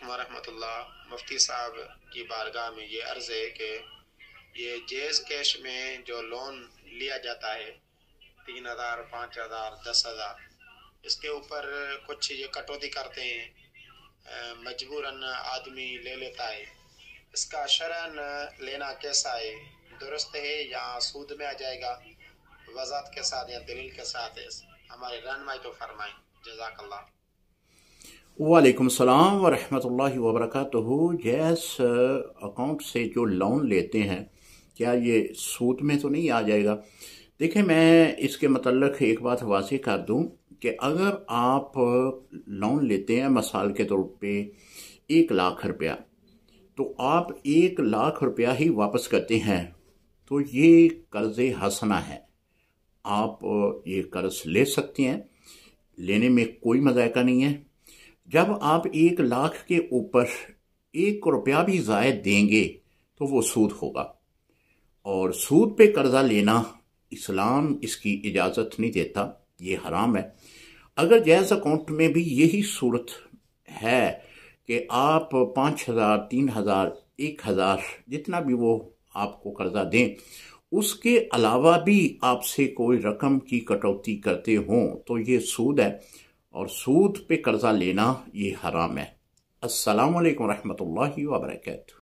अस्सलामुअलैकुम वरहमतुल्लाह। मुफ्ती साहब की बारगाह में ये अर्ज़ है कि ये जेज़ कैश में जो लोन लिया जाता है 3,000, 5,000, 10,000, इसके ऊपर कुछ ये कटौती करते हैं, मजबूरन आदमी ले लेता है। इसका शरअन लेना कैसा है, दुरुस्त है या सूद में आ जाएगा? वज़ाहत के साथ या दलील के साथ है, हमारे रहनुमाई तो फरमाएं। जज़ाकल्लाह। वालेकुम सलाम व रहमतुल्लाहि व बरकातुहू। जैस अकाउंट से जो लोन लेते हैं, क्या ये सूद में तो नहीं आ जाएगा? देखिए, मैं इसके मतलब एक बात वाज़ेह कर दूं कि अगर आप लोन लेते हैं मिसाल के तौर पे 1 लाख रुपया, तो आप 1 लाख रुपया ही वापस करते हैं, तो ये कर्ज़ हसना है। आप ये कर्ज ले सकते हैं, लेने में कोई मज़ायका नहीं है। जब आप 1 लाख के ऊपर 1 रुपया भी ज़ायद देंगे तो वो सूद होगा, और सूद पे कर्जा लेना इस्लाम इसकी इजाज़त नहीं देता, ये हराम है। अगर जैज़ अकाउंट में भी यही सूरत है कि आप 5,000, 3,000, 1,000 जितना भी वो आपको कर्जा दें, उसके अलावा भी आपसे कोई रकम की कटौती करते हों, तो ये सूद है, और सूद पे कर्जा लेना ये हराम है। अस्सलामु अलैकुम रहमतुल्लाहि व बरकातुहू।